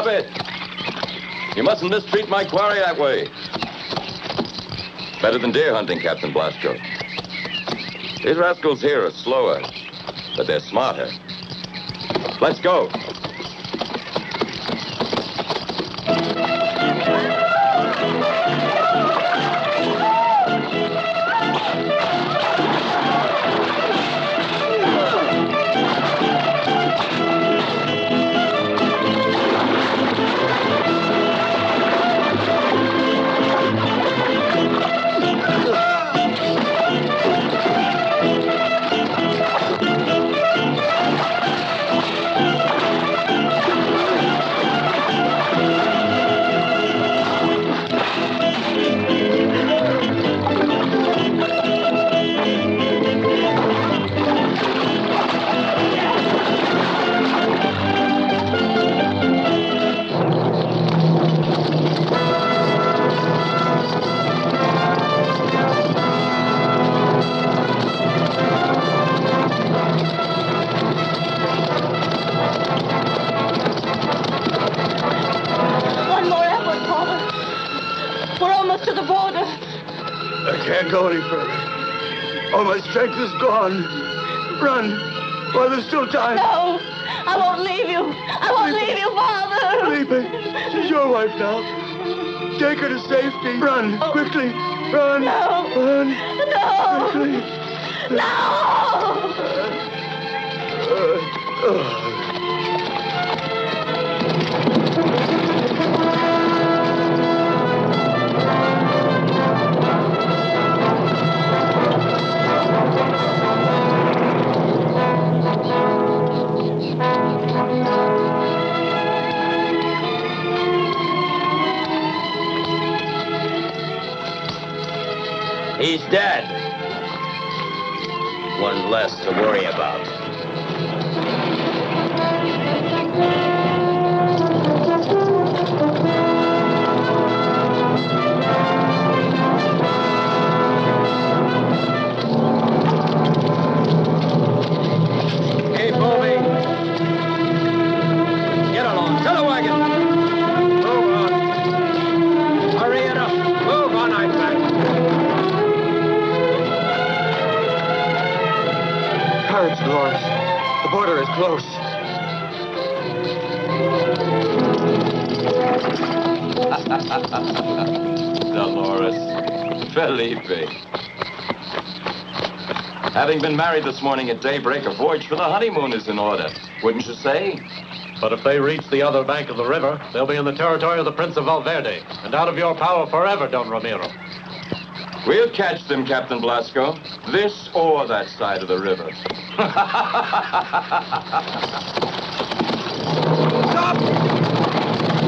Stop it! You mustn't mistreat my quarry that way. Better than deer hunting, Captain Blasco. These rascals here are slower, but they're smarter. Let's go. To the border. I can't go any further. All my strength is gone. Run while there's still time. No, I won't leave you. I won't leave you, Father. Felipe, she's your wife now. Take her to safety. Run, quickly. Run. No. Run. No. Quickly. No. He's dead. One less to worry about. Keep moving. Get along. To the wagon. Move on. Hurry it up. Move on, I said. Courage, Dolores. The border is close. Dolores. Felipe. Having been married this morning at daybreak, a voyage for the honeymoon is in order. Wouldn't you say? But if they reach the other bank of the river, they'll be in the territory of the Prince of Valverde, and out of your power forever, Don Ramiro. We'll catch them, Captain Blasco. This or that side of the river. Stop!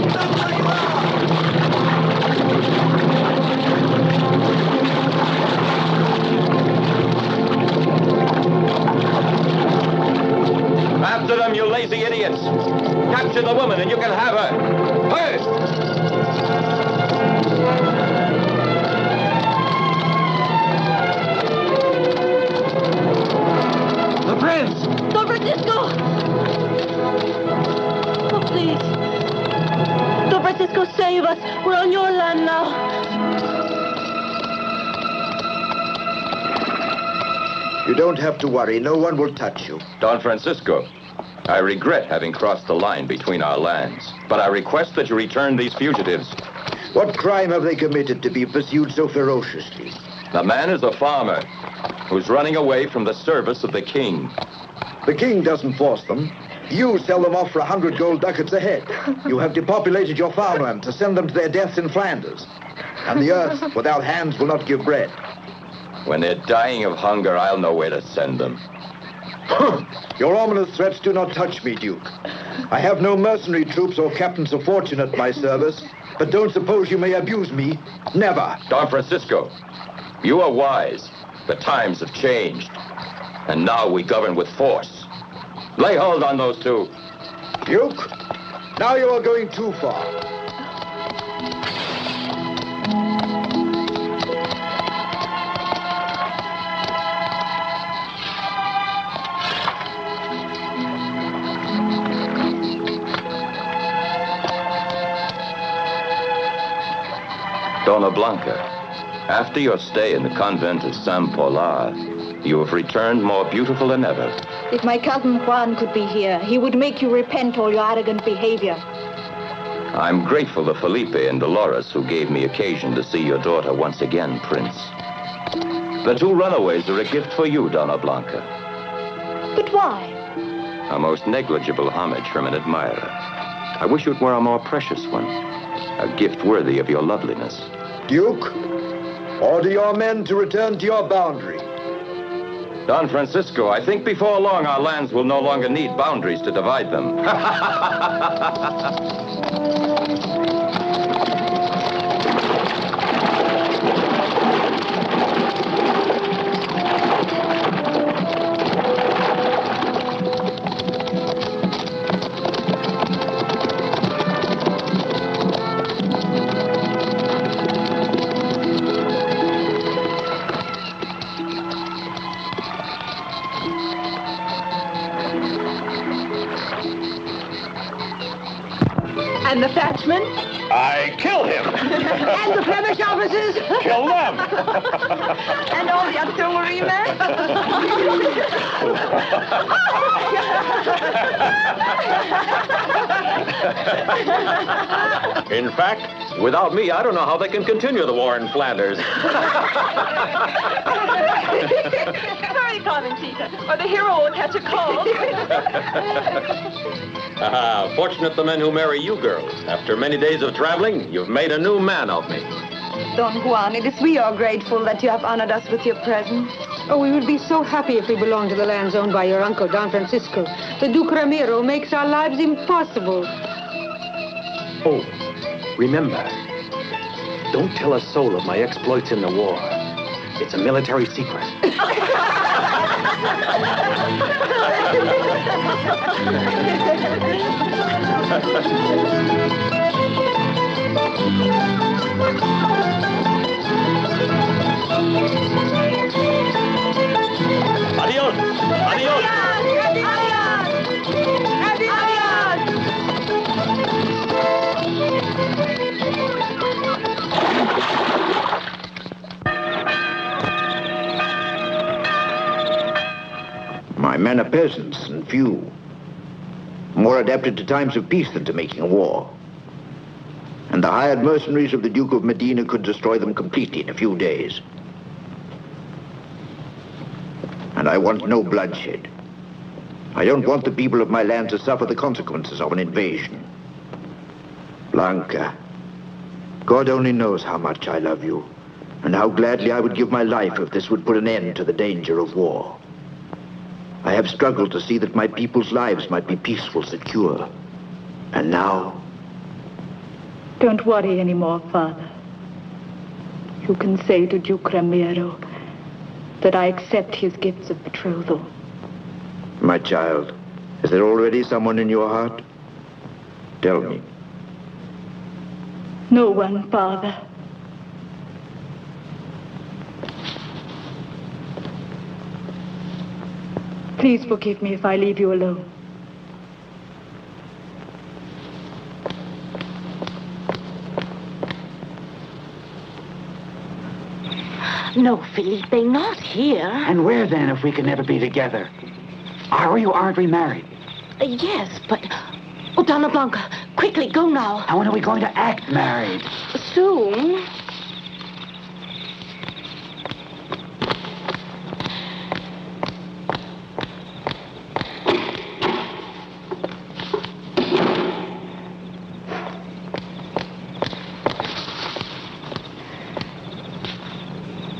Stop where you are! After them, you lazy idiots. Capture the woman and you can have her. First! The prince! Don Francisco! Oh, please. Don Francisco, save us. We're on your land now. You don't have to worry. No one will touch you. Don Francisco, I regret having crossed the line between our lands, but I request that you return these fugitives. What crime have they committed to be pursued so ferociously? The man is a farmer who's running away from the service of the king. The king doesn't force them. You sell them off for 100 gold ducats a head. You have depopulated your farmland to send them to their deaths in Flanders. And the earth without hands will not give bread. When they're dying of hunger, I'll know where to send them. Your ominous threats do not touch me, Duke. I have no mercenary troops or captains of fortune at my service, but don't suppose you may abuse me. Never. Don Francisco, you are wise. The times have changed. And now we govern with force. Lay hold on those two. Duke, now you are going too far. Donna Blanca, after your stay in the convent of San Polar, you have returned more beautiful than ever. If my cousin Juan could be here, he would make you repent all your arrogant behavior. I'm grateful to Felipe and Dolores, who gave me occasion to see your daughter once again, Prince. The two runaways are a gift for you, Donna Blanca. But why? A most negligible homage from an admirer. I wish it were a more precious one. A gift worthy of your loveliness. Duke, order your men to return to your boundary. Don Francisco, I think before long our lands will no longer need boundaries to divide them. And the thatchman? I kill him. And the Flemish officers? Kill them. And all the artillerymen? In fact, without me, I don't know how they can continue the war in Flanders. Hurry, Carmencita, or the hero will catch a cold. Fortunate the men who marry you girls. After many days of traveling, you've made a new man of me. Don Juan, it is we are grateful that you have honored us with your presence. Oh, we would be so happy if we belonged to the lands owned by your uncle, Don Francisco. The Duke Ramiro makes our lives impossible. Oh, remember, don't tell a soul of my exploits in the war. It's a military secret. Adios! Adios! My men are peasants and few, more adapted to times of peace than to making war. And the hired mercenaries of the Duke of Medina could destroy them completely in a few days. And I want no bloodshed. I don't want the people of my land to suffer the consequences of an invasion. Blanca, God only knows how much I love you, and how gladly I would give my life if this would put an end to the danger of war. I have struggled to see that my people's lives might be peaceful, secure. And now... Don't worry anymore, Father. You can say to Duke Ramiro that I accept his gifts of betrothal. My child, is there already someone in your heart? Tell me. No one, Father. Please forgive me if I leave you alone. No, Felipe, not here. And where then, if we can never be together? Are we or aren't we married? Yes, but... Oh, Donna Blanca, quickly, go now. And when are we going to act married? Soon.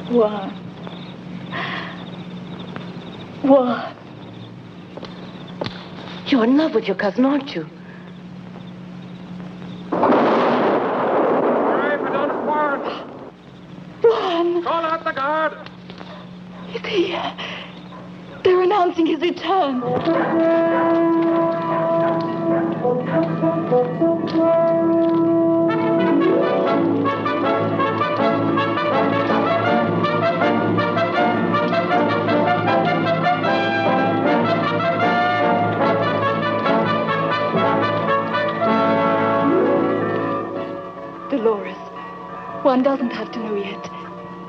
What? What? You're in love with your cousin, aren't you? Hooray for Don Juan! Juan! Call out the guard! Is he... They're announcing his return. Juan doesn't have to know yet.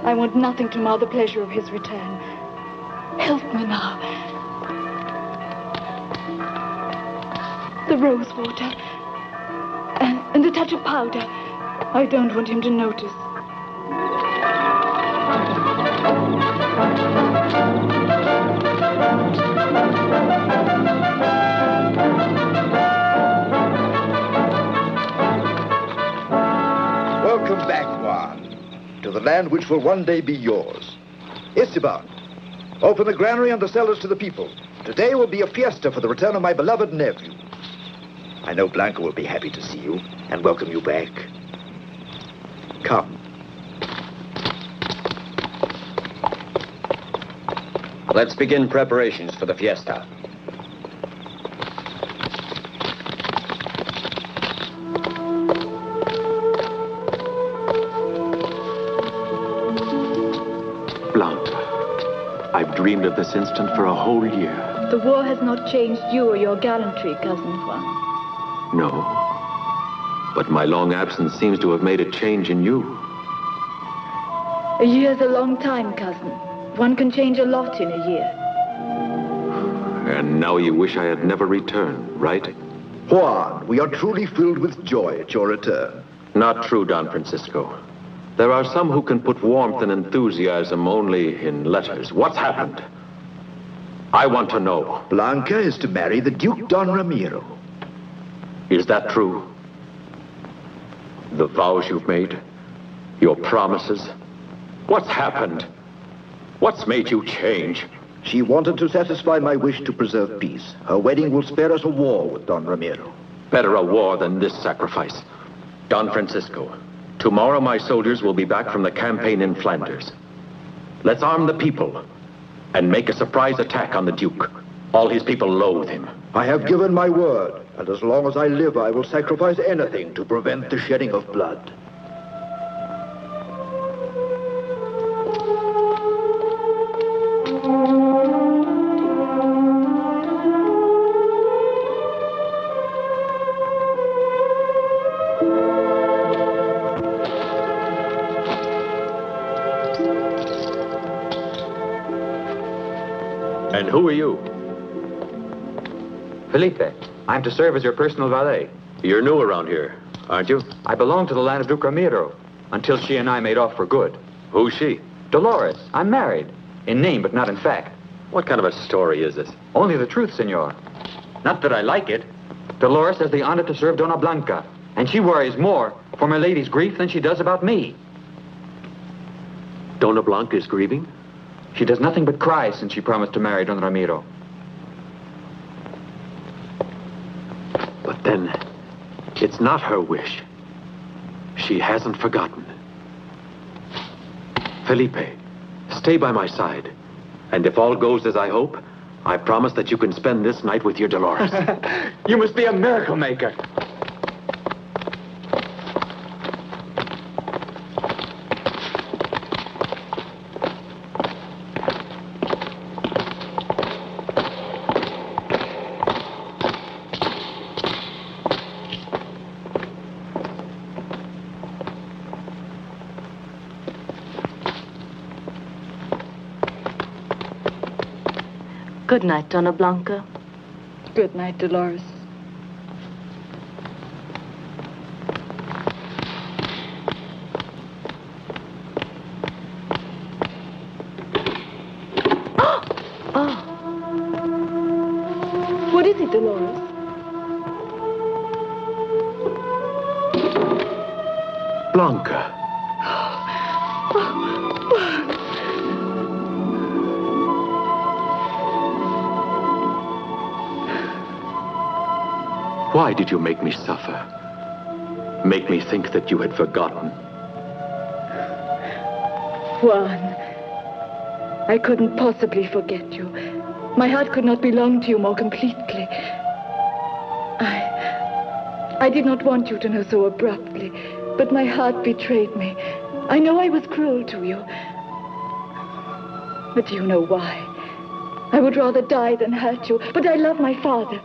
I want nothing to mar the pleasure of his return. Help me now. The rose water. And a touch of powder. I don't want him to notice. Welcome back, Juan, to the land which will one day be yours. Esteban, open the granary and the cellars to the people. Today will be a fiesta for the return of my beloved nephew. I know Blanca will be happy to see you and welcome you back. Come. Let's begin preparations for the fiesta. Blanca, I've dreamed of this instant for a whole year. The war has not changed you or your gallantry, Cousin Juan. No, but my long absence seems to have made a change in you. A year's a long time, cousin. One can change a lot in a year. And now you wish I had never returned, right? Juan, we are truly filled with joy at your return. Not true, Don Francisco. There are some who can put warmth and enthusiasm only in letters. What's happened? I want to know. Blanca is to marry the Duke Don Ramiro. Is that true? The vows you've made? Your promises? What's happened? What's made you change? She wanted to satisfy my wish to preserve peace. Her wedding will spare us a war with Don Ramiro. Better a war than this sacrifice. Don Francisco, tomorrow my soldiers will be back from the campaign in Flanders. Let's arm the people and make a surprise attack on the Duke. All his people loathe him. I have given my word, and as long as I live, I will sacrifice anything to prevent the shedding of blood. And who are you? Felipe, I'm to serve as your personal valet. You're new around here, aren't you? I belong to the land of Duke Ramiro, until she and I made off for good. Who's she? Dolores. I'm married. In name, but not in fact. What kind of a story is this? Only the truth, senor. Not that I like it. Dolores has the honor to serve Dona Blanca, and she worries more for my lady's grief than she does about me. Dona Blanca is grieving? She does nothing but cry since she promised to marry Don Ramiro. But then, it's not her wish. She hasn't forgotten. Felipe, stay by my side. And if all goes as I hope, I promise that you can spend this night with your Dolores. You must be a miracle maker. Good night, Dona Blanca. Good night, Dolores. Oh. What is it, Dolores? Blanca. Why did you make me suffer? Make me think that you had forgotten? Juan, I couldn't possibly forget you. My heart could not belong to you more completely. I did not want you to know so abruptly, but my heart betrayed me. I know I was cruel to you. But do you know why? I would rather die than hurt you, but I love my father.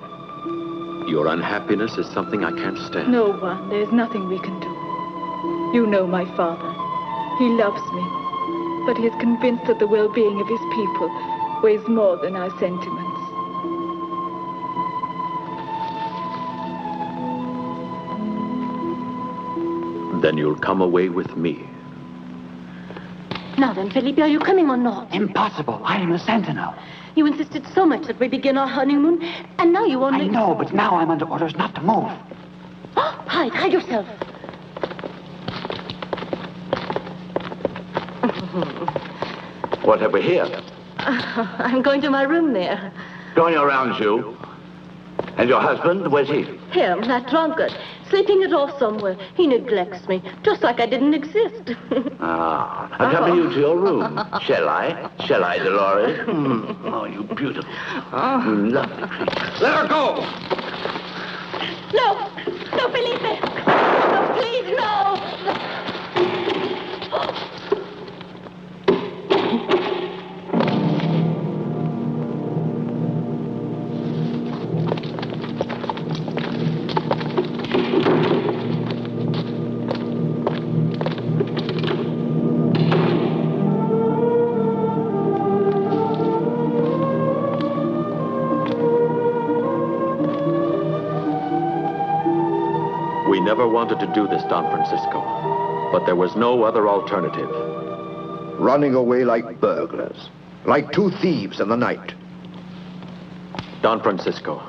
Your unhappiness is something I can't stand. No, Juan, there's nothing we can do. You know my father. He loves me, but he is convinced that the well-being of his people weighs more than our sentiments. Then you'll come away with me. Now then, Felipe, are you coming or not? Impossible. I am the sentinel. You insisted so much that we begin our honeymoon, and now you only... I know, but now I'm under orders not to move. Hide yourself. What have we here? I'm going to my room there. Going around you. And your husband, where's he? Him, that drunkard, sleeping it off somewhere. He neglects me, just like I didn't exist. Accompany you to your room. Shall I? Shall I, Dolores? Oh, you beautiful. You lovely creature. Let her go! No! No, Felipe! No, please, no! We never wanted to do this, Don Francisco, but there was no other alternative. Running away like burglars, like two thieves in the night. Don Francisco,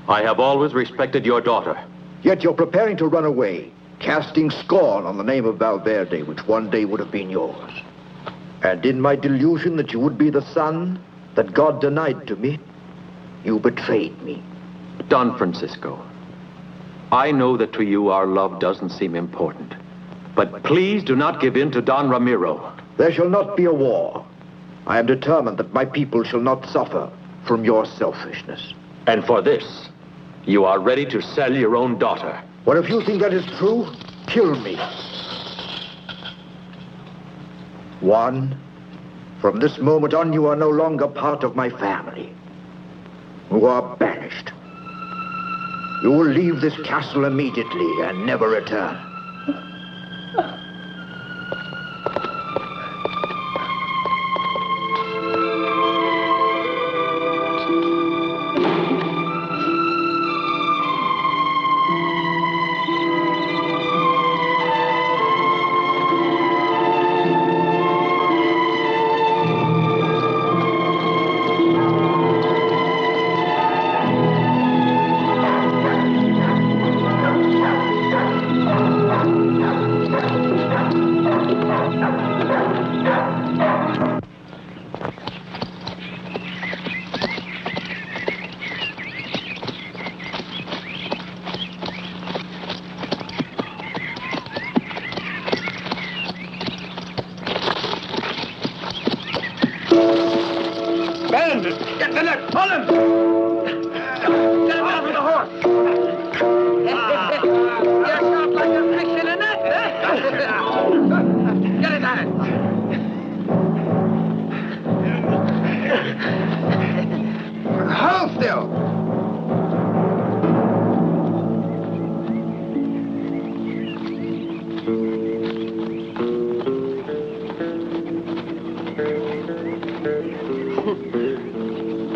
I have always respected your daughter. Yet you're preparing to run away, casting scorn on the name of Valverde, which one day would have been yours. And in my delusion that you would be the son that God denied to me, you betrayed me. Don Francisco, I know that to you our love doesn't seem important. But please do not give in to Don Ramiro. There shall not be a war. I am determined that my people shall not suffer from your selfishness. And for this, you are ready to sell your own daughter. Well, if you think that is true, kill me. Juan, from this moment on, you are no longer part of my family. You are banished. You will leave this castle immediately and never return. Get the net! Pull him! Get him off of the horse! You're shot like a fish in a net, eh? Get his hand! Hold still!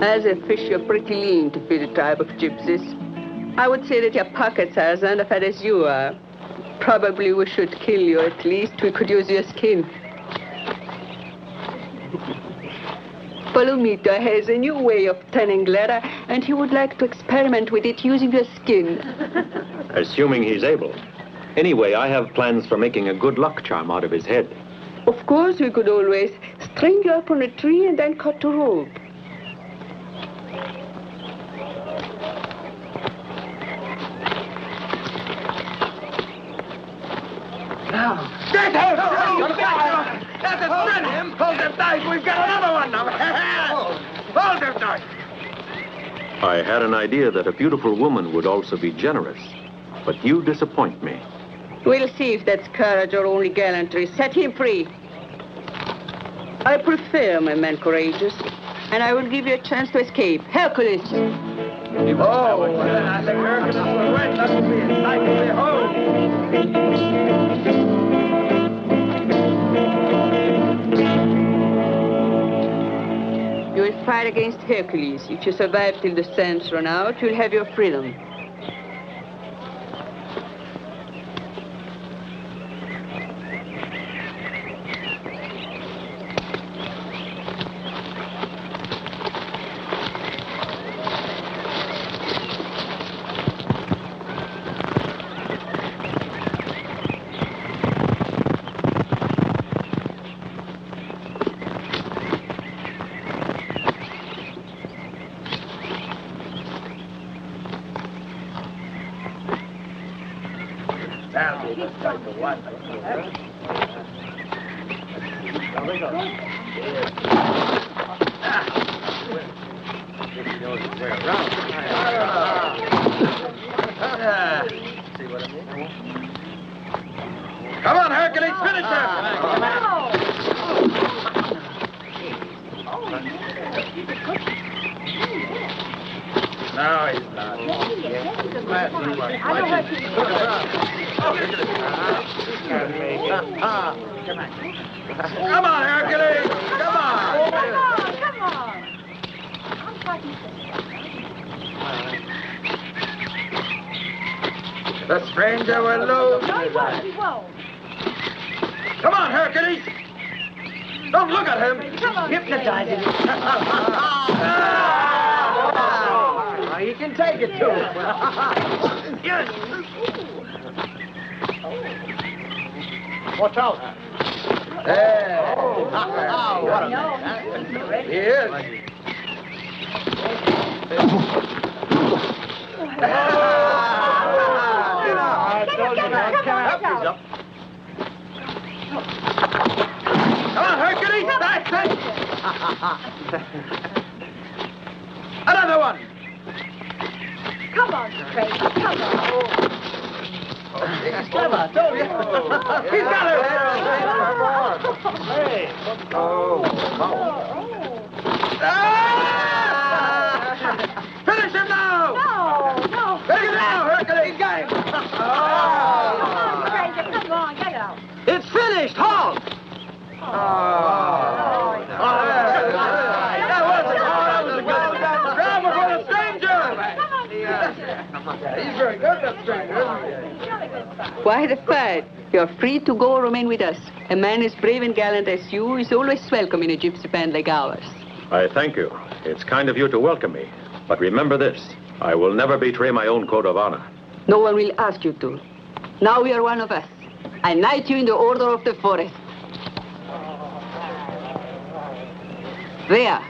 As a fish, you're pretty lean to feed a tribe of gypsies. I would say that your pockets are as underfed as you are. Probably we should kill you at least. We could use your skin. Palomito has a new way of turning leather, and he would like to experiment with it using your skin. Assuming he's able. Anyway, I have plans for making a good luck charm out of his head. Of course, we could always string you up on a tree and then cut a rope. Get out! That's a friend him! Hold him tight! We've got another one now! Hold him tight! I had an idea that a beautiful woman would also be generous, but you disappoint me. We'll see if that's courage or only gallantry. Set him free. I prefer my men courageous, and I will give you a chance to escape. Hercules! Oh, I think Hercules will win. That will be a sight to behold. You will fight against Hercules. If you survive till the sands run out, you'll have your freedom. Come on, Hercules, finish him! No, he's not. Come on, Hercules! Come on! Come on! The stranger will lose. No, he won't. Come on, Hercules! Don't look at him! Come on, Hypnotize him! You can take it, too. Yes! Watch out! There! Oh, what a man. He is. Come on, Hercules! That's it! Another one! Come on, Craig. Come on. He's clever, told you. He's got her! Hey! Finish him now! No. Finish him now, Hercules! He's got him! Come on, Craig. Come on, get out. It's finished! Halt! That was a good grab for the stranger! He's very good, that stranger. Why the fight? You're free to go or remain with us. A man as brave and gallant as you is always welcome in a gypsy band like ours. I thank you. It's kind of you to welcome me. But remember this, I will never betray my own code of honor. No one will ask you to. Now you are one of us. I knight you in the order of the forest. There.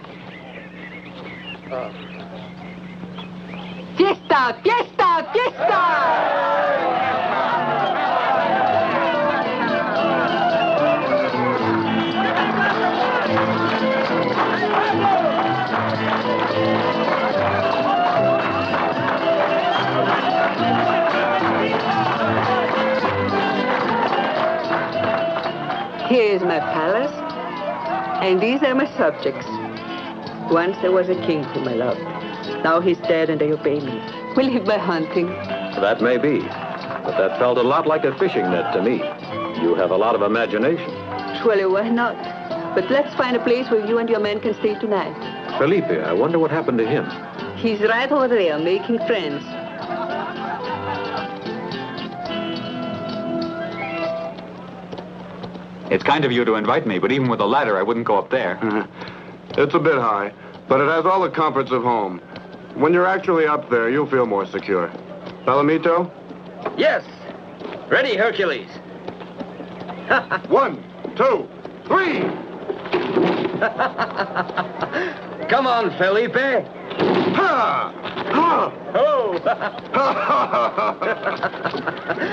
Fiesta! Fiesta! Fiesta! Here is my palace, and these are my subjects. Once there was a king whom I loved. Now he's dead and they obey me. We live by hunting. That may be, but that felt a lot like a fishing net to me. You have a lot of imagination. Surely, why not? But let's find a place where you and your men can stay tonight. Felipe, I wonder what happened to him. He's right over there, making friends. It's kind of you to invite me, but even with a ladder, I wouldn't go up there. It's a bit high, but it has all the comforts of home. When you're actually up there, you'll feel more secure. Palomito? Yes. Ready, Hercules. 1, 2, 3. Come on, Felipe. Ha! Ha! Oh!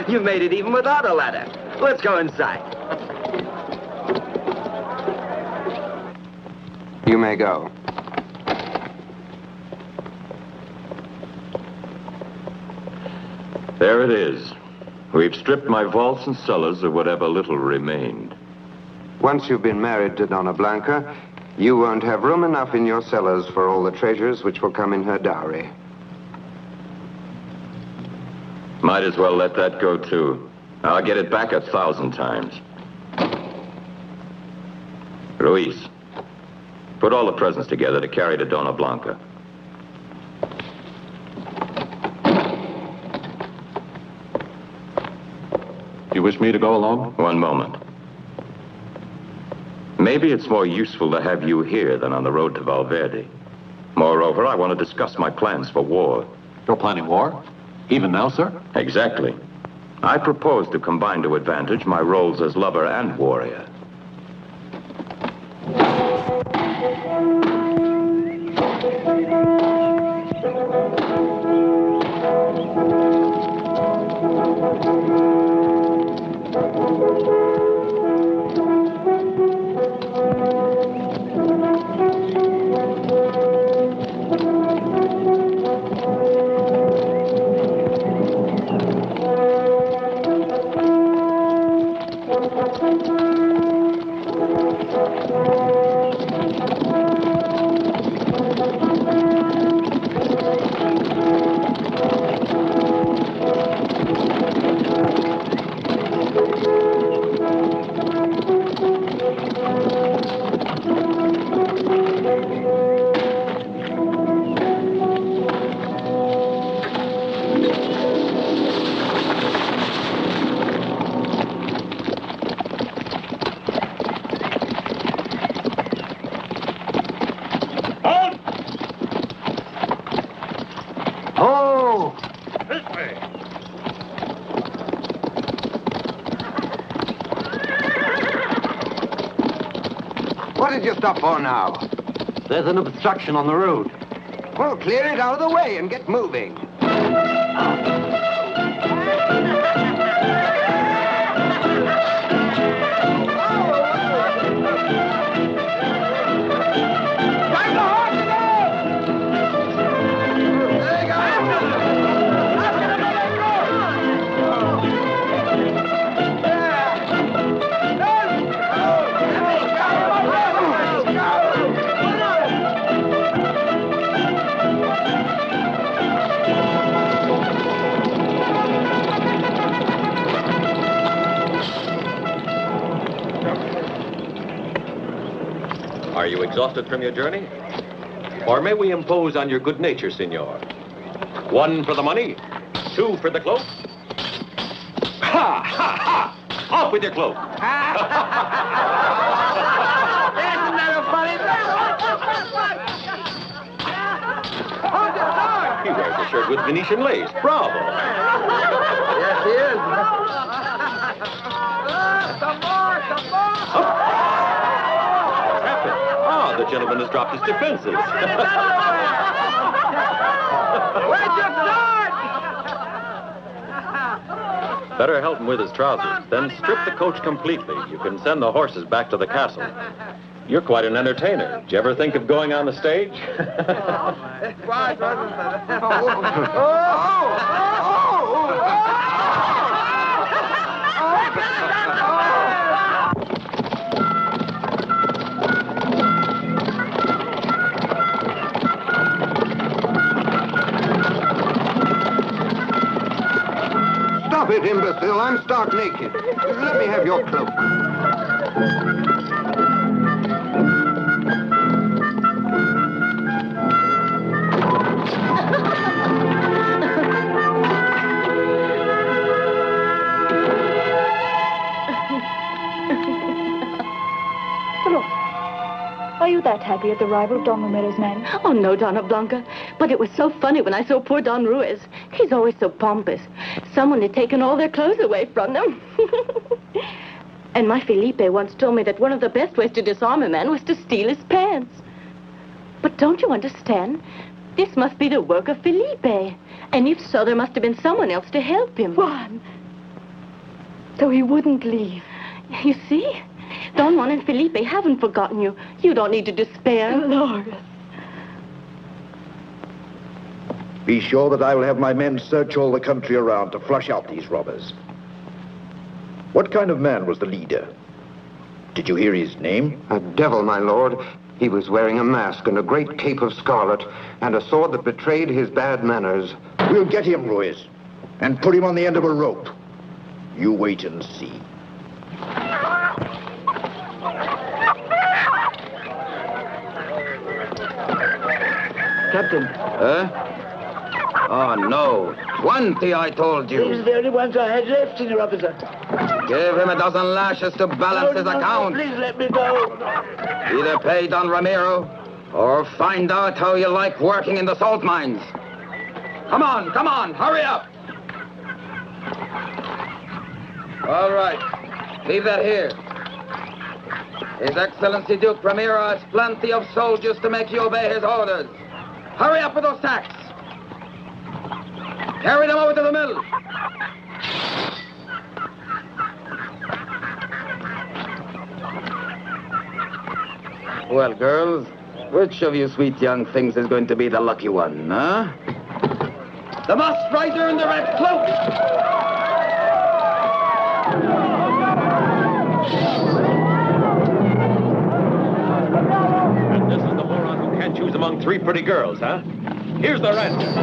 You made it even without a ladder. Let's go inside. You may go. There it is. We've stripped my vaults and cellars of whatever little remained. Once you've been married to Donna Blanca, you won't have room enough in your cellars for all the treasures which will come in her dowry. Might as well let that go, too. I'll get it back 1,000 times. Ruiz, Put all the presents together to carry to Dona Blanca. You wish me to go along? One moment. Maybe it's more useful to have you here than on the road to Valverde. Moreover, I want to discuss my plans for war. You're planning war? Even now, sir? Exactly. I propose to combine to advantage my roles as lover and warrior. What did you stop for now? There's an obstruction on the road. Well, clear it out of the way and get moving. Are you exhausted from your journey? Or may we impose on your good nature, senor? 1 for the money, 2 for the cloak. Ha, ha, ha! Off with your cloak! Isn't that a funny He wears a shirt with Venetian lace. Bravo! Yes, he is. Some more! The gentleman has dropped his defenses. Where'd you start? Better help him with his trousers, then strip the coach completely. You can send the horses back to the castle. You're quite an entertainer. Did you ever think of going on the stage? It's wise, wasn't it? Stop it, imbecile. I'm stark naked. Let me have your cloak. Are you that happy at the arrival of Don Romero's men? Oh, no, Donna Blanca. But it was so funny when I saw poor Don Ruiz. He's always so pompous. Someone had taken all their clothes away from them. And my Felipe once told me that one of the best ways to disarm a man was to steal his pants. But don't you understand? This must be the work of Felipe. And if so, there must have been someone else to help him. Juan. So he wouldn't leave. You see? Don Juan and Felipe haven't forgotten you. You don't need to despair. Dolores. Be sure that I will have my men search all the country around to flush out these robbers. What kind of man was the leader? Did you hear his name? A devil, my lord. He was wearing a mask and a great cape of scarlet and a sword that betrayed his bad manners. We'll get him, Ruiz, and put him on the end of a rope. You wait and see. Captain. Huh? Oh, no. 20, I told you. These are the only ones I had left, Senior Officer. Give him a dozen lashes to balance his account. No, please let me go. Either pay Don Ramiro or find out how you like working in the salt mines. Come on, hurry up. All right, leave that here. His Excellency Duke Ramiro has plenty of soldiers to make you obey his orders. Hurry up with those sacks. Carry them over to the mill. Well, girls, which of you sweet young things is going to be the lucky one, huh? The masked rider in the red cloak! And this is the moron who can't choose among three pretty girls, huh? Here's the rancher.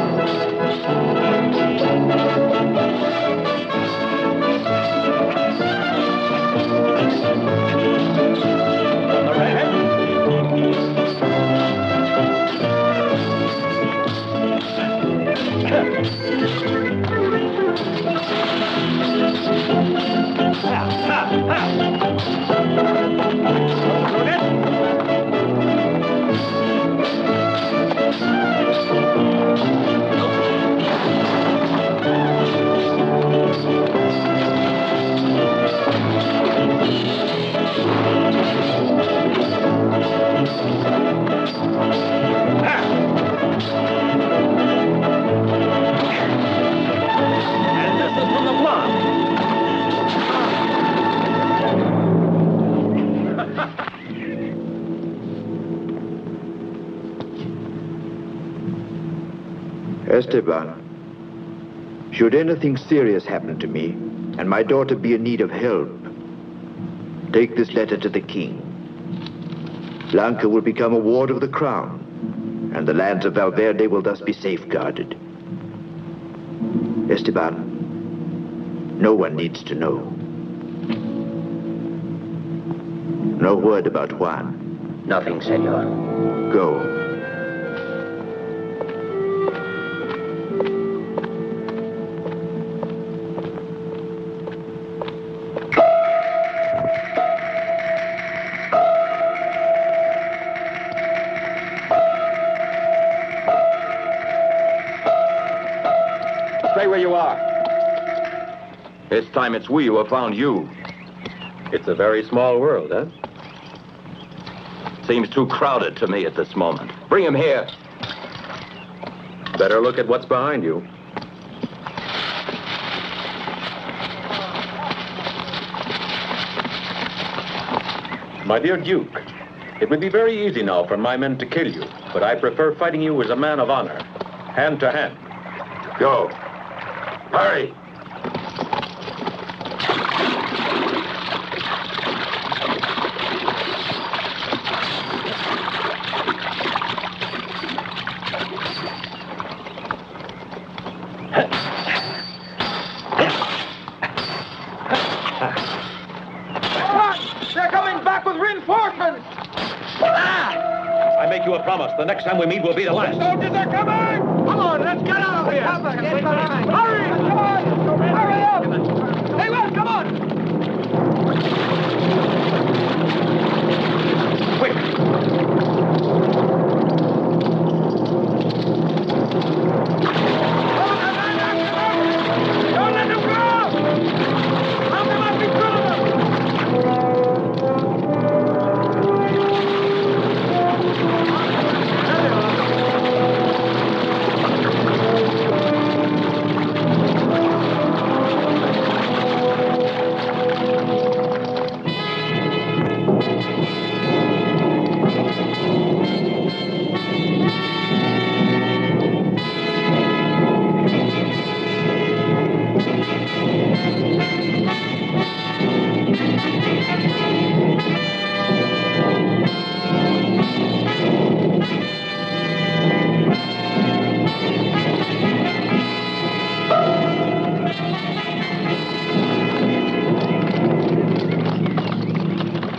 Esteban, should anything serious happen to me, and my daughter be in need of help, take this letter to the king. Blanca will become a ward of the crown, and the lands of Valverde will thus be safeguarded. Esteban, no one needs to know. No word about Juan. Nothing, senor. Go. Stay where you are. This time it's we who have found you. It's a very small world, huh? Seems too crowded to me at this moment. Bring him here. Better look at what's behind you. My dear Duke, it would be very easy now for my men to kill you, but I prefer fighting you as a man of honor, hand to hand. Go. Hurry. They're coming back with reinforcements! I make you a promise. The next time we meet will be the last. The soldiers are coming! Come on, let's get out of here! Hurry! Come on! Hurry up! Hey, well, come on! Quick! Don't let them go! How come I be good of them?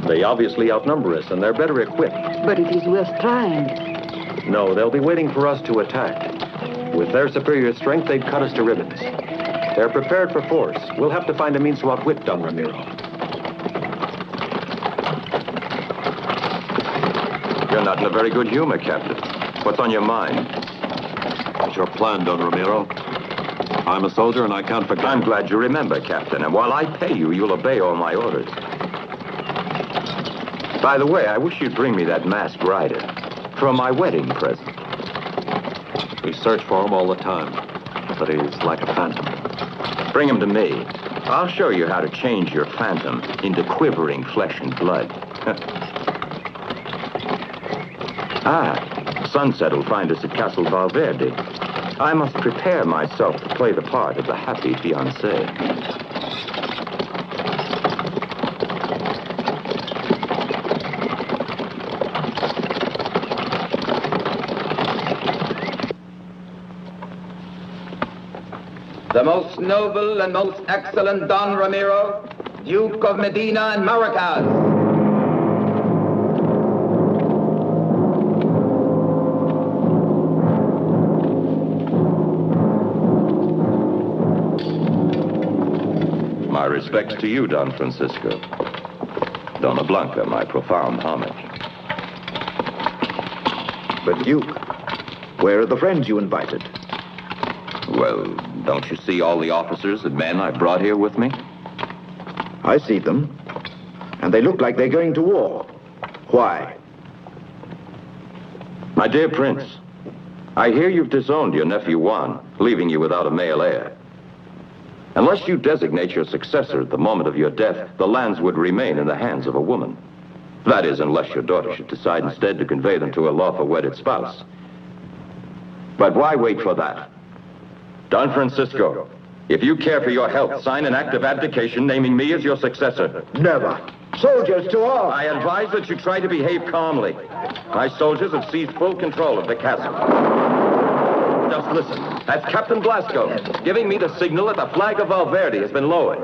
They obviously outnumber us, and they're better equipped. But it is worth trying. No, they'll be waiting for us to attack. With their superior strength, they'd cut us to ribbons. They're prepared for force. We'll have to find a means to outwit Don Ramiro. You're not in a very good humor, Captain. What's on your mind? What's your plan, Don Ramiro? I'm a soldier and I can't forget. I'm glad you remember, Captain. And while I pay you, you'll obey all my orders. By the way, I wish you'd bring me that masked rider for my wedding present. We search for him all the time, but he's like a phantom. Bring him to me. I'll show you how to change your phantom into quivering flesh and blood. Sunset will find us at Castle Valverde. I must prepare myself to play the part of the happy fiancé. The most noble and most excellent Don Ramiro, Duke of Medina and Maracas. My respects to you, Don Francisco. Donna Blanca, my profound homage. But, Duke, where are the friends you invited? Well, don't you see all the officers and men I brought here with me? I see them, and they look like they're going to war. Why? My dear Prince, I hear you've disowned your nephew Juan, leaving you without a male heir. Unless you designate your successor at the moment of your death, the lands would remain in the hands of a woman. That is, unless your daughter should decide instead to convey them to a lawful wedded spouse. But why wait for that? Don Francisco, if you care for your health, sign an act of abdication naming me as your successor. Never. Soldiers to arms! I advise that you try to behave calmly. My soldiers have seized full control of the castle. Just listen. That's Captain Blasco, giving me the signal that the flag of Valverde has been lowered.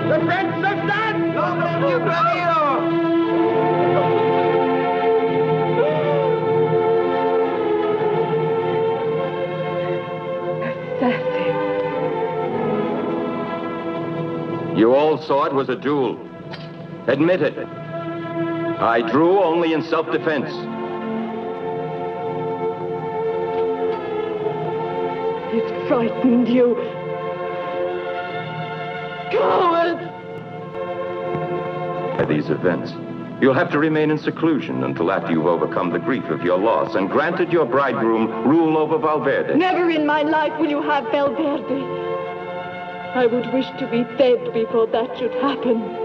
The French are done! You Ramiro! You all saw it was a duel. Admit it. I drew only in self-defense. It frightened you. Coward! By these events, you'll have to remain in seclusion until after you've overcome the grief of your loss and granted your bridegroom rule over Valverde. Never in my life will you have Valverde. I would wish to be dead before that should happen.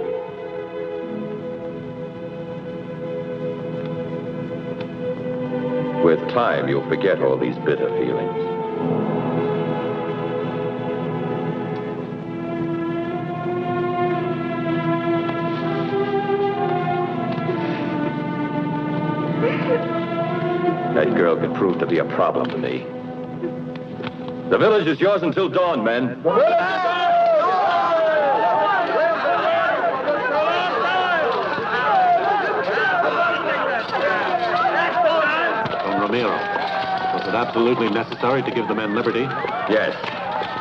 With time, you'll forget all these bitter feelings. That girl could prove to be a problem to me. The village is yours until dawn, men. Don Ramiro, was it absolutely necessary to give the men liberty? Yes.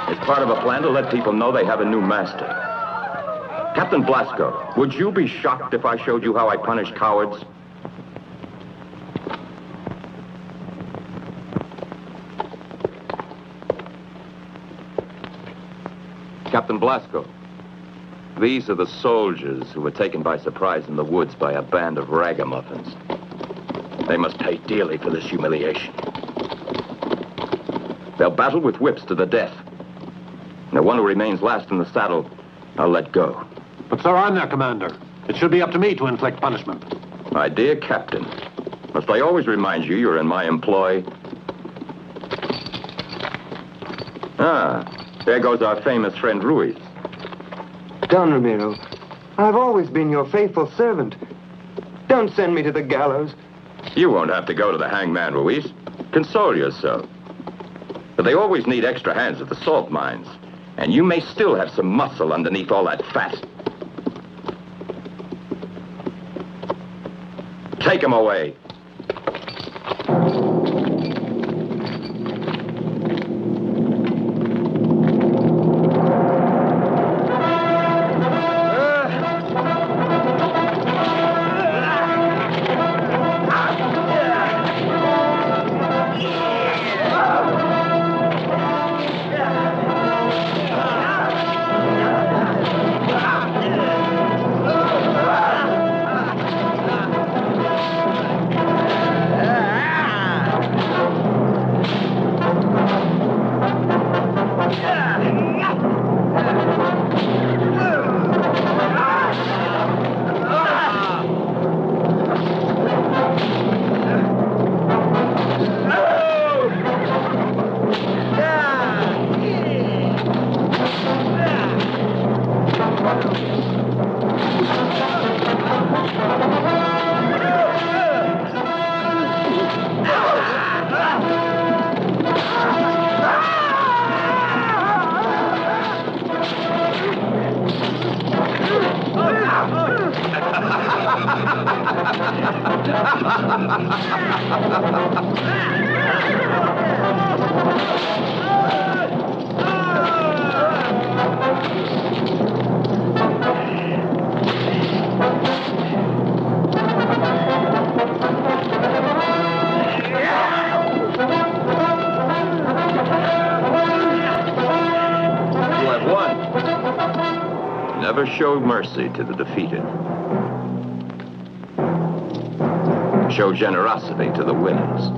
It's part of a plan to let people know they have a new master. Captain Blasco, would you be shocked if I showed you how I punish cowards? Captain Blasco, these are the soldiers who were taken by surprise in the woods by a band of ragamuffins. They must pay dearly for this humiliation. They'll battle with whips to the death. And the one who remains last in the saddle, I'll let go. But, sir, I'm their commander. It should be up to me to inflict punishment. My dear Captain, must I always remind you you're in my employ? There goes our famous friend Ruiz. Don Ramiro, I've always been your faithful servant. Don't send me to the gallows. You won't have to go to the hangman, Ruiz. Console yourself. But they always need extra hands at the salt mines. And you may still have some muscle underneath all that fat. Take him away. Never show mercy to the defeated. Show generosity to the winners.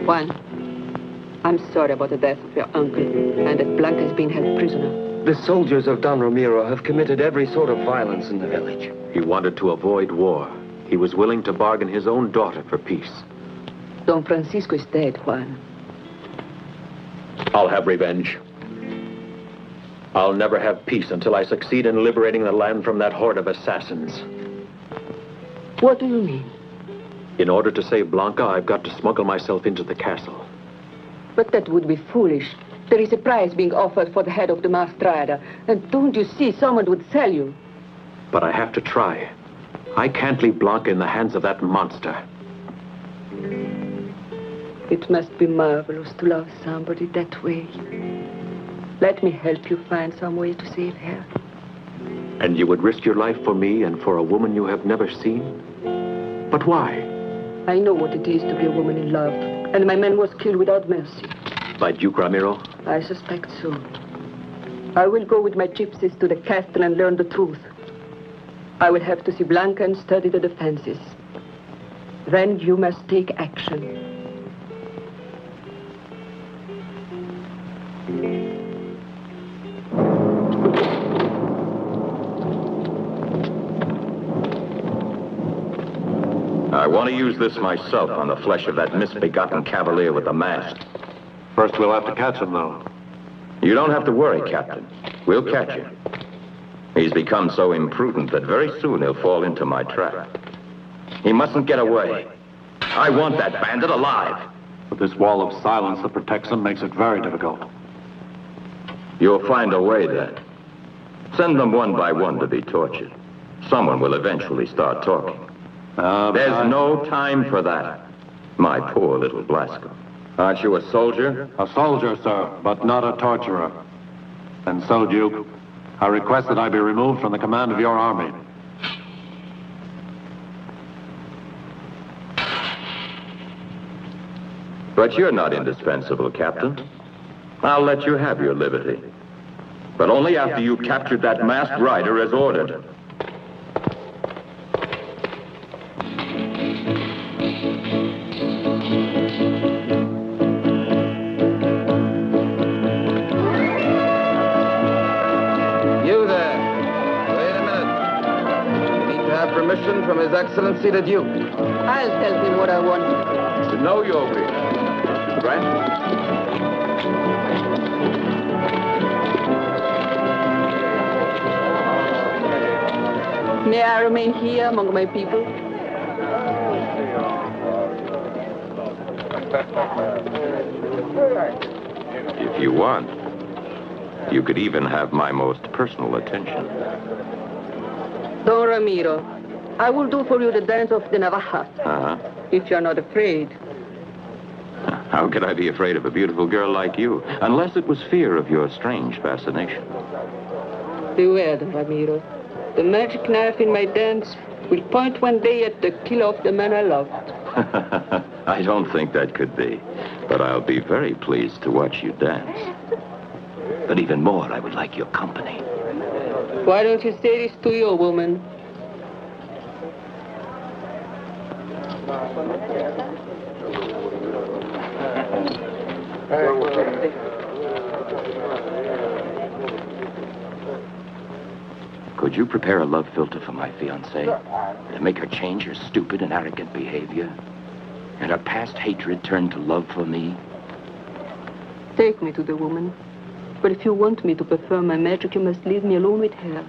Juan, I'm sorry about the death of your uncle and that Blanca has been held prisoner. The soldiers of Don Ramiro have committed every sort of violence in the village. He wanted to avoid war. He was willing to bargain his own daughter for peace. Don Francisco is dead, Juan. I'll have revenge. I'll never have peace until I succeed in liberating the land from that horde of assassins. What do you mean? In order to save Blanca, I've got to smuggle myself into the castle. But that would be foolish. There is a prize being offered for the head of the masked rider. And don't you see, someone would sell you. But I have to try. I can't leave Blanca in the hands of that monster. It must be marvelous to love somebody that way. Let me help you find some way to save her. And you would risk your life for me and for a woman you have never seen? But why? I know what it is to be a woman in love. And my man was killed without mercy. By Duke Ramiro? I suspect so. I will go with my gypsies to the castle and learn the truth. I will have to see Blanca and study the defenses. Then you must take action. I want to use this myself on the flesh of that misbegotten cavalier with the mask. First, we'll have to catch him, though. You don't have to worry, Captain. We'll catch him. He's become so imprudent that very soon he'll fall into my trap. He mustn't get away. I want that bandit alive. But this wall of silence that protects him makes it very difficult. You'll find a way, then. Send them one by one to be tortured. Someone will eventually start talking. There's no time for that, my poor little Blasco. Aren't you a soldier? A soldier, sir, but not a torturer. And so, Duke, I request that I be removed from the command of your army. But you're not indispensable, Captain. I'll let you have your liberty. But only after you've captured that masked rider as ordered. You permission from His Excellency the Duke. I'll tell him what I want. To know your wish. Grant. May I remain here among my people? If you want, you could even have my most personal attention. Don Ramiro, I will do for you the dance of the Navaja, Uh-huh. if you're not afraid. How could I be afraid of a beautiful girl like you? Unless it was fear of your strange fascination. Beware, Don Ramiro. The magic knife in my dance will point one day at the killer of the man I love. I don't think that could be. But I'll be very pleased to watch you dance. But even more, I would like your company. Why don't you say this to your woman? Could you prepare a love filter for my fiancée? To make her change her stupid and arrogant behavior? And her past hatred turn to love for me? Take me to the woman. But if you want me to perform my magic, you must leave me alone with her.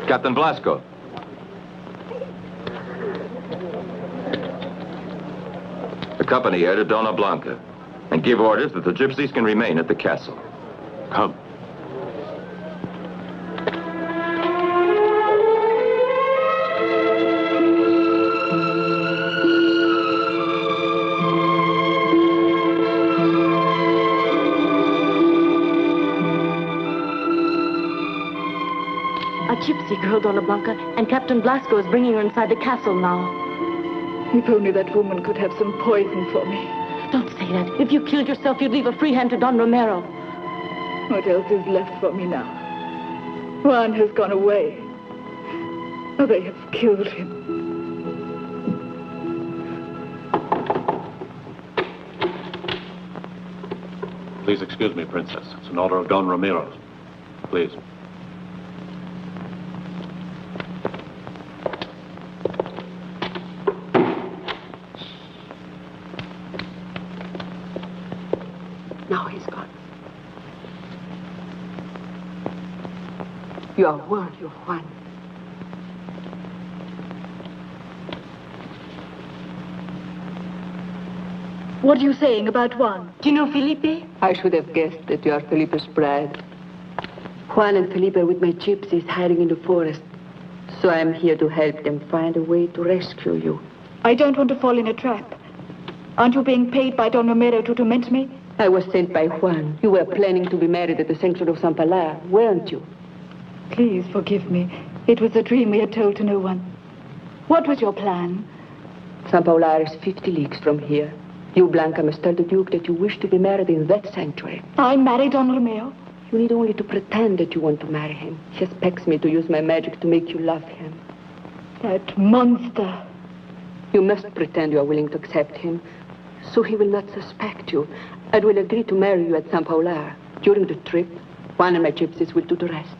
Captain Blasco. Accompany her to Dona Blanca and give orders that the gypsies can remain at the castle. Come. A gypsy girl, Dona Blanca, and Captain Blasco is bringing her inside the castle now. If only that woman could have some poison for me. Don't say that. If you killed yourself, you'd leave a free hand to Don Romero. What else is left for me now? Juan has gone away. Oh, they have killed him. Please excuse me, Princess. It's an order of Don Ramirez. Please. Now he's gone. You are worthy of Juan. What are you saying about Juan? Do you know Felipe? I should have guessed that you are Felipe's bride. Juan and Felipe are with my gypsies hiding in the forest. So I am here to help them find a way to rescue you. I don't want to fall in a trap. Aren't you being paid by Don Romero to torment me? I was sent by Juan. You were planning to be married at the sanctuary of San Pilar, weren't you? Please forgive me. It was a dream we had told to no one. What was your plan? San Pilar is 50 leagues from here. You, Blanca, must tell the Duke that you wish to be married in that sanctuary. I married Don Romeo? You need only to pretend that you want to marry him. He expects me to use my magic to make you love him. That monster. You must pretend you are willing to accept him, so he will not suspect you, and will agree to marry you at San Pilar. During the trip, Juan and my gypsies will do the rest.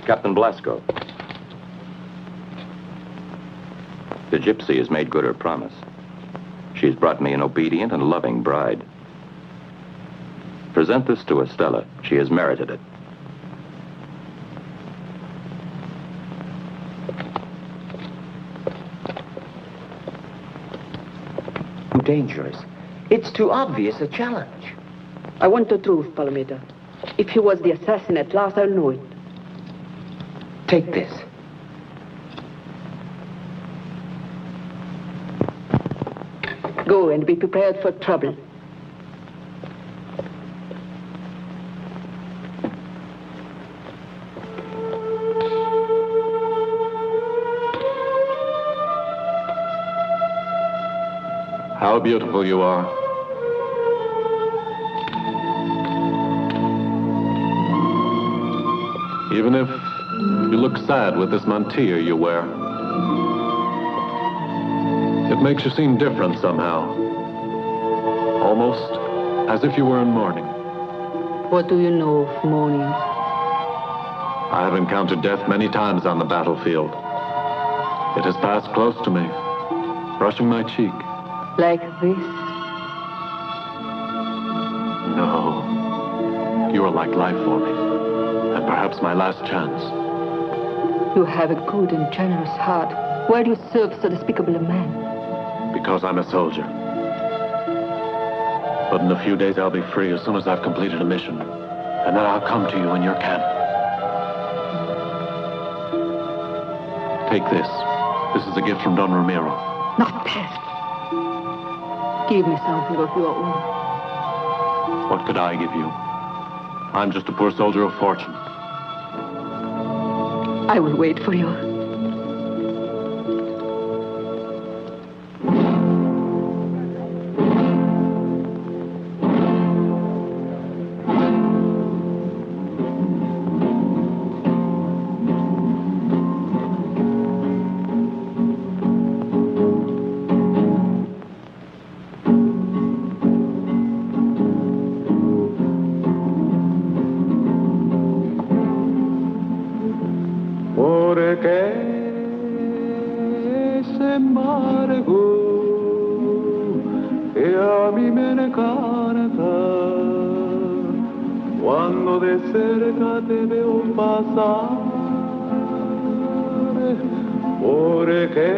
Captain Blasco. The gypsy has made good her promise. She's brought me an obedient and loving bride. Present this to Estella. She has merited it. Too dangerous. It's too obvious a challenge. I want the truth, Palomita. If he was the assassin at last, I'll know it. Take this. Go and be prepared for trouble. How beautiful you are. Even if you look sad with this mantilla you wear, it makes you seem different somehow. Almost as if you were in mourning. What do you know of mourning? I have encountered death many times on the battlefield. It has passed close to me, brushing my cheek. Like this? No. You are like life for me, and perhaps my last chance. You have a good and generous heart. Why do you serve so despicable a man? Because I'm a soldier. But in a few days I'll be free as soon as I've completed a mission. And then I'll come to you in your camp. Take this. This is a gift from Don Ramiro. Not bad. Give me something of your own. What could I give you? I'm just a poor soldier of fortune. I will wait for you. Cuando de cerca te veo pasar, porque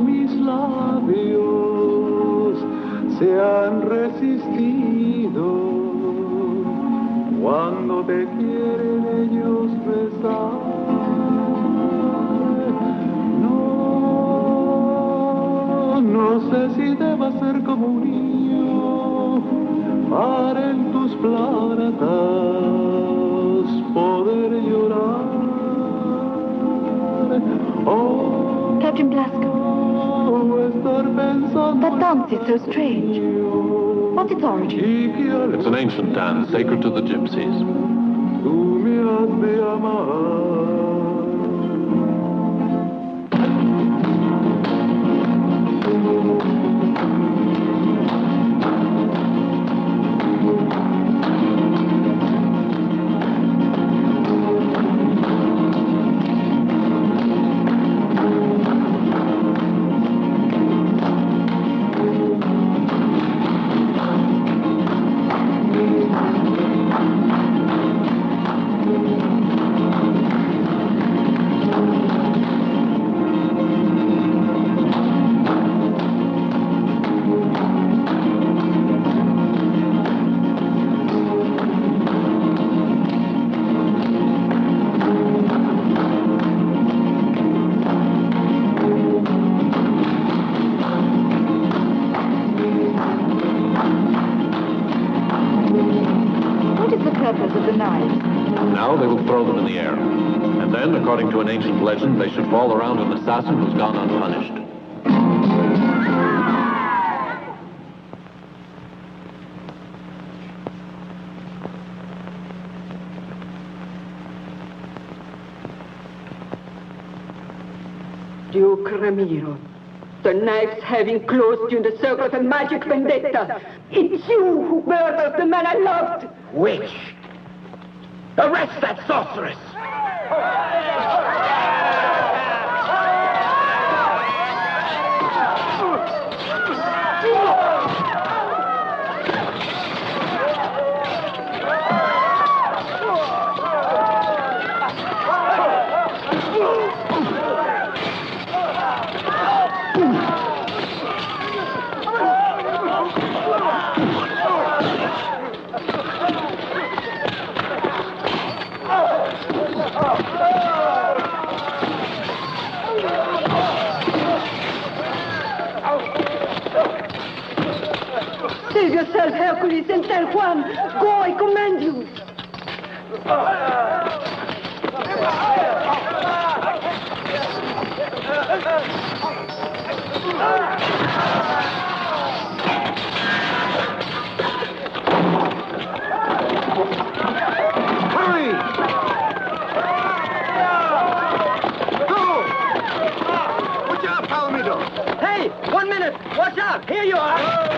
mis labios se han resistido cuando te quieren ellos besar. No sé si deba ser como un niño para en tus planetas poder llorar. Oh, Captain Blasco, estar pensando that dance is so strange. What's its origin? It's an ancient dance sacred to the gypsies. Tú me has de amar. Now they will throw them in the air. And then, according to an ancient legend, they should fall around an assassin who's gone unpunished. Duke Ramiro, the knives have enclosed you in the circle of a magic vendetta. It's you who murdered the man I loved. Witch! Arrest that sorceress! Tell Hercules and tell Juan. Go, I command you. Hurry! Go! Watch out, Palomito! Hey, 1 minute. Watch out. Here you are.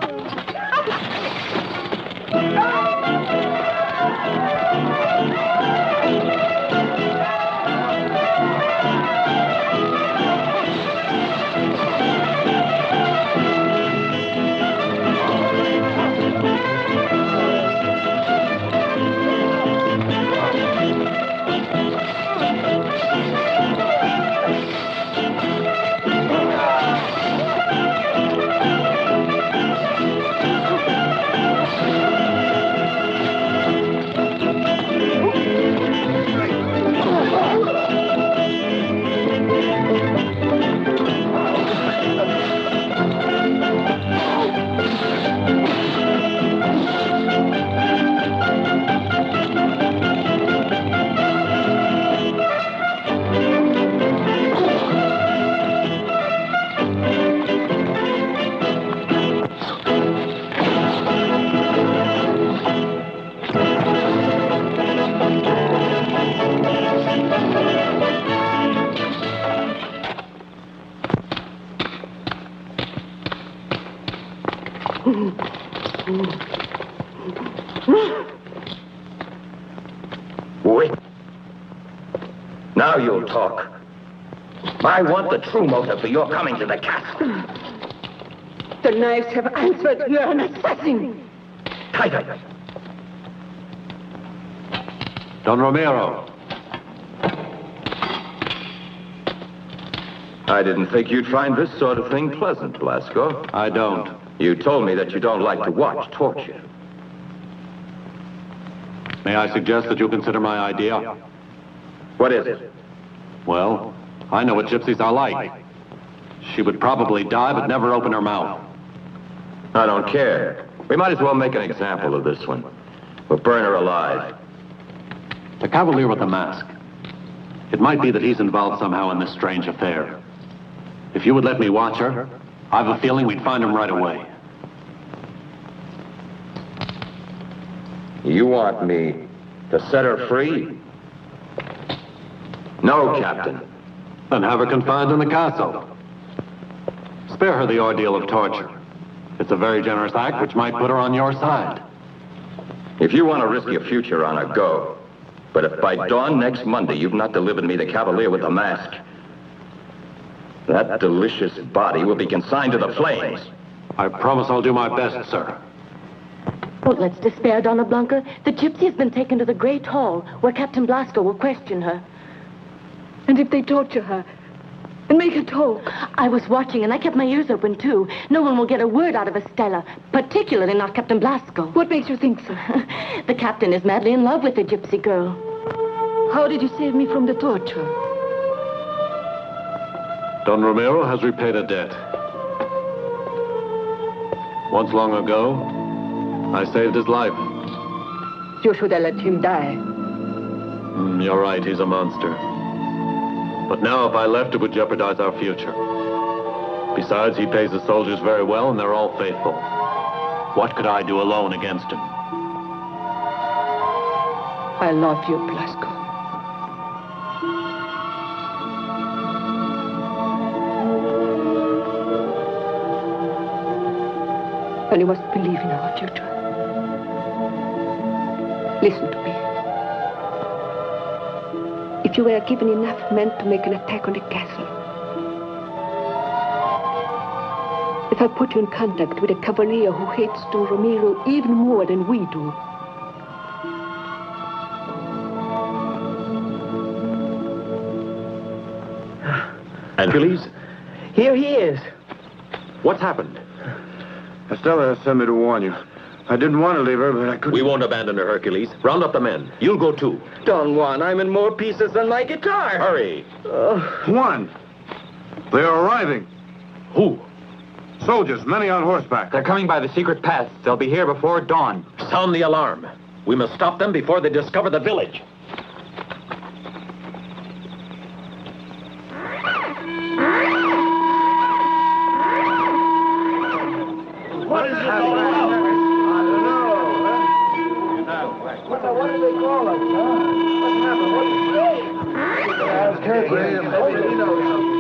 Wait. Now you'll talk. I want the true motive for your coming to the castle. The knives have answered. You're an assassin. Tighter. Don Romero. I didn't think you'd find this sort of thing pleasant, Blasco. I don't. You told me that you don't like to watch torture. May I suggest that you consider my idea? What is it? Well, I know what gypsies are like. She would probably die, but never open her mouth. I don't care. We might as well make an example of this one. We'll burn her alive. The cavalier with the mask. It might be that he's involved somehow in this strange affair. If you would let me watch her, I have a feeling we'd find him right away. You want me to set her free? No, Captain. Then have her confined in the castle. Spare her the ordeal of torture. It's a very generous act which might put her on your side. If you want to risk your future on her, go. But if by dawn next Monday you've not delivered me the cavalier with the mask, that delicious body will be consigned to the flames. I promise I'll do my best, sir. Don't let's despair, Donna Blanca. The gypsy has been taken to the Great Hall, where Captain Blasco will question her. And if they torture her and make her talk? I was watching, and I kept my ears open, too. No one will get a word out of Estella, particularly not Captain Blasco. What makes you think so? The captain is madly in love with the gypsy girl. How did you save me from the torture? Don Romero has repaid a debt. Once long ago, I saved his life. You should have let him die. You're right, he's a monster. But now if I left, it would jeopardize our future. Besides, he pays his soldiers very well, and they're all faithful. What could I do alone against him? I love you, Blasco. And you must believe in our future. Listen to me. If you were given enough men to make an attack on the castle, if I put you in contact with a cavalier who hates Don Romero even more than we do, Hercules? Here he is. What's happened? Estella sent me to warn you. I didn't want to leave her, but I couldn't. We won't abandon her, Hercules. Round up the men. You'll go too. Don Juan, I'm in more pieces than my guitar. Hurry. Juan! They are arriving. Who? Soldiers, many on horseback. They're coming by the secret paths. They'll be here before dawn. Sound the alarm. We must stop them before they discover the village. What is happening? I don't know. What do they call us, huh? What happened? Ask Hercules. Maybe he knows something.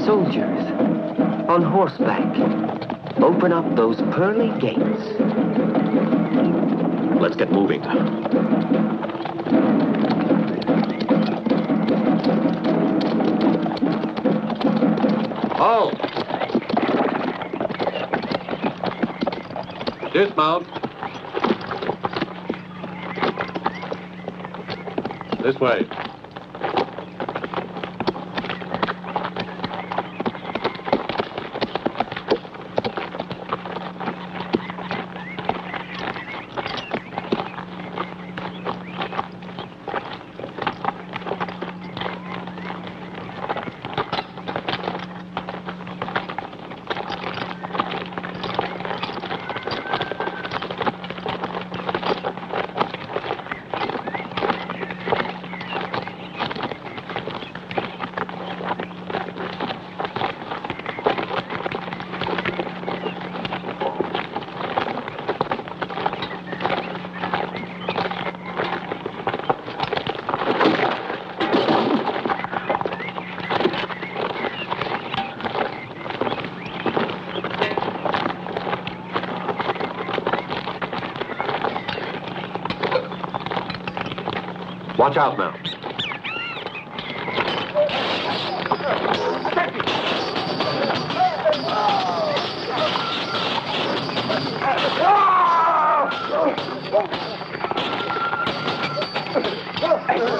Soldiers, on horseback, open up those pearly gates. Let's get moving. Oh! Dismount. This way. Watch out now.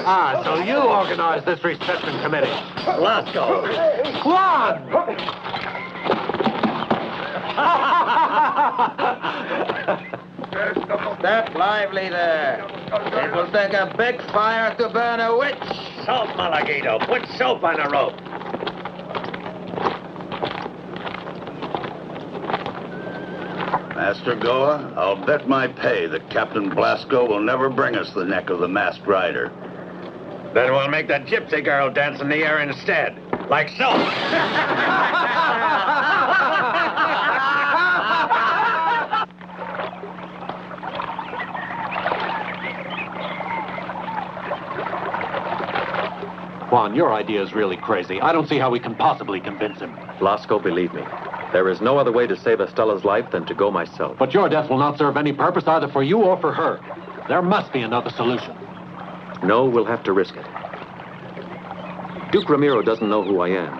Ah, so you organized this reception committee. Glasgow. Juan! Step lively there. It will take a big fire to burn a witch. Soap, Malaguito. Put soap on a rope. Master Goa, I'll bet my pay that Captain Blasco will never bring us the neck of the masked rider. Then we'll make the gypsy girl dance in the air instead. Like so. Juan, your idea is really crazy. I don't see how we can possibly convince him. Blasco, believe me. There is no other way to save Estella's life than to go myself. But your death will not serve any purpose either for you or for her. There must be another solution. No, we'll have to risk it. Duke Ramiro doesn't know who I am.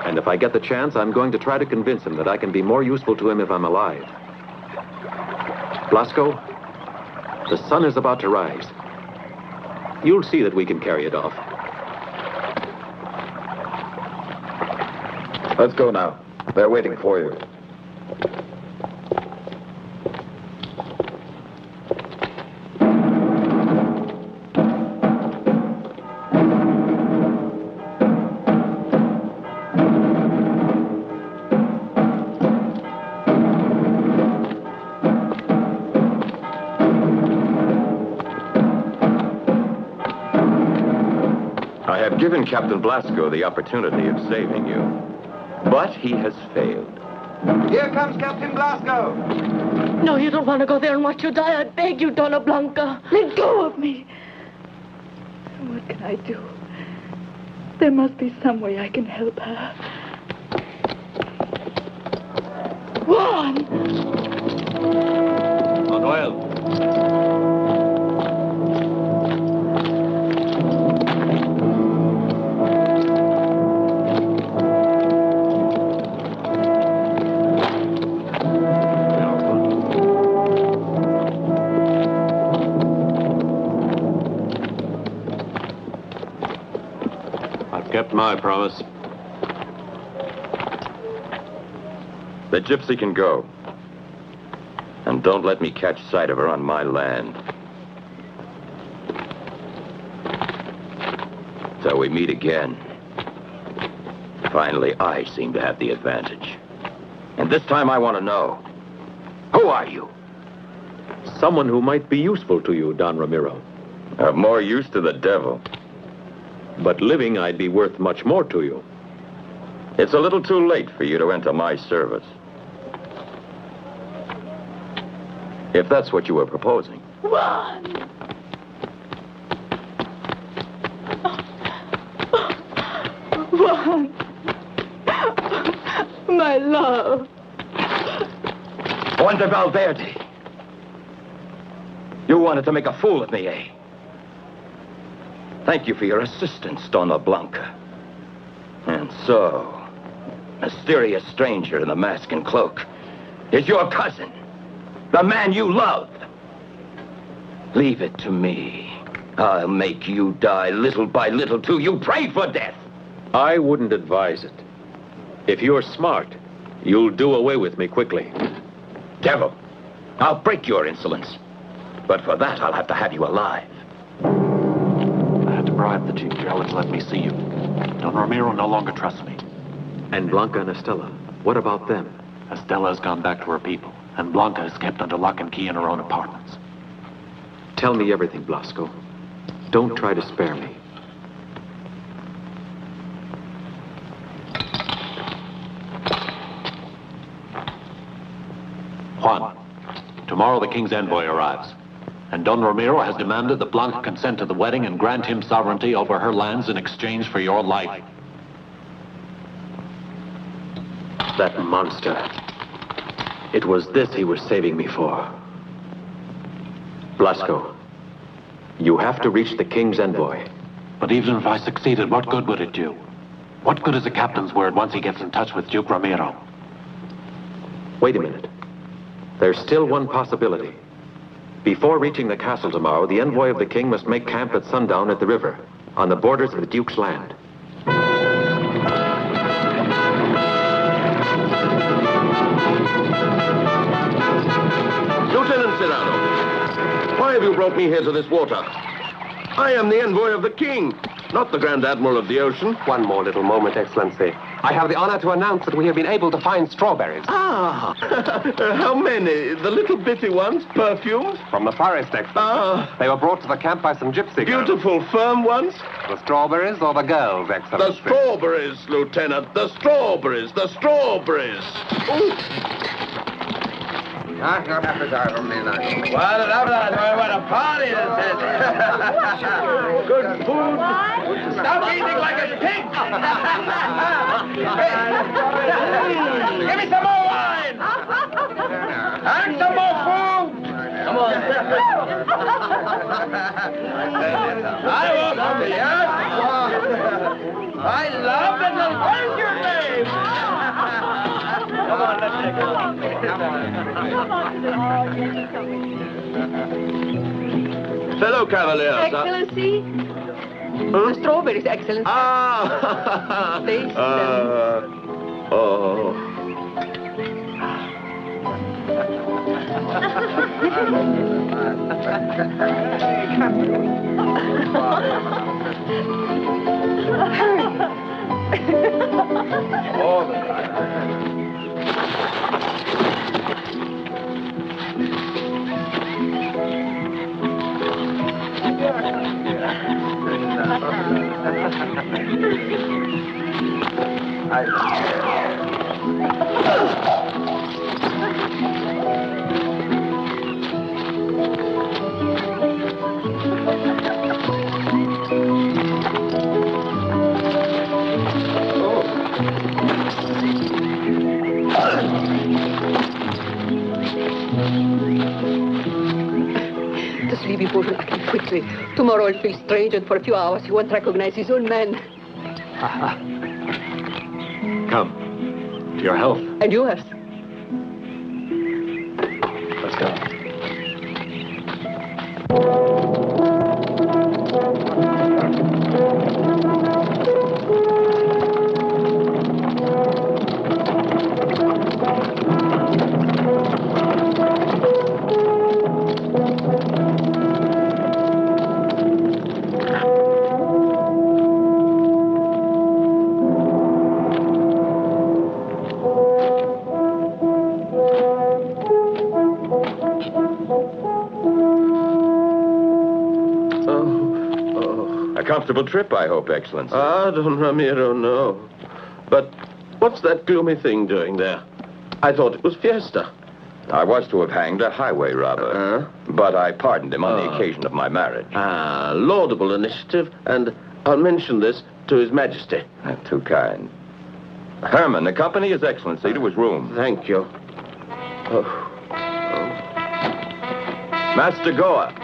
And if I get the chance, I'm going to try to convince him that I can be more useful to him if I'm alive. Blasco, the sun is about to rise. You'll see that we can carry it off. Let's go now. They're waiting for you. I have given Captain Blasco the opportunity of saving you, but he has failed. Here comes Captain Blasco. No, you don't want to go there and watch you die. I beg you, Donna Blanca. Let go of me. What can I do? There must be some way I can help her. Juan! Manuel. My promise. The gypsy can go. And don't let me catch sight of her on my land. So we meet again. Finally, I seem to have the advantage. And this time I want to know, who are you? Someone who might be useful to you, Don Ramiro. Of more use to the devil. But living, I'd be worth much more to you. It's a little too late for you to enter my service. If that's what you were proposing. Juan! Juan! My love. Juan de Valverde. You wanted to make a fool of me, eh? Thank you for your assistance, Donna Blanca. And so, mysterious stranger in the mask and cloak is your cousin, the man you love. Leave it to me. I'll make you die little by little too. You prayed for death. I wouldn't advise it. If you're smart, you'll do away with me quickly. Devil, I'll break your insolence. But for that, I'll have to have you alive. I had to bribe the Chief Jailer to let me see you. Don Ramiro no longer trusts me. And Blanca and Estella, what about them? Estella has gone back to her people, and Blanca is kept under lock and key in her own apartments. Tell me everything, Blasco. Don't try to spare me. Juan, tomorrow the king's envoy arrives. And Don Ramiro has demanded that Blanca consent to the wedding and grant him sovereignty over her lands in exchange for your life. That monster. It was this he was saving me for. Blasco, you have to reach the king's envoy. But even if I succeeded, what good would it do? What good is a captain's word once he gets in touch with Duke Ramiro? Wait a minute. There's still one possibility. Before reaching the castle tomorrow, the envoy of the king must make camp at sundown at the river, on the borders of the Duke's land. Lieutenant Serrano, why have you brought me here to this water? I am the envoy of the king, not the Grand Admiral of the ocean. One more little moment, Excellency. I have the honor to announce that we have been able to find strawberries. Ah, how many? The little bitty ones, perfumed? From the forest, Excellency. Ah. They were brought to the camp by some gypsy girls. Beautiful, firm ones? The strawberries or the girls, Excellency? The strawberries, Lieutenant. The strawberries. The strawberries. Ooh. What a party this is. Good food. Stop eating like a pig. Give me some more wine. And some more food. Come on. I want to, yes? I love the adventure name. Come on, let's take a walk. Fellow cavaliers. Excellency? The strawberries, Excellency. Ah! Taste them. Oh. The sleepy boy will act quickly. Tomorrow he'll feel strange, and for a few hours he won't recognize his own men. Come. To your health. And yours. Let's go. A comfortable trip, I hope, Excellency. Ah, Don Ramiro, no. But what's that gloomy thing doing there? I thought it was fiesta. I was to have hanged a highway robber, but I pardoned him on the occasion of my marriage. Ah, laudable initiative, and I'll mention this to His Majesty. Too kind. Herman, accompany His Excellency to his room. Thank you. Master Goa.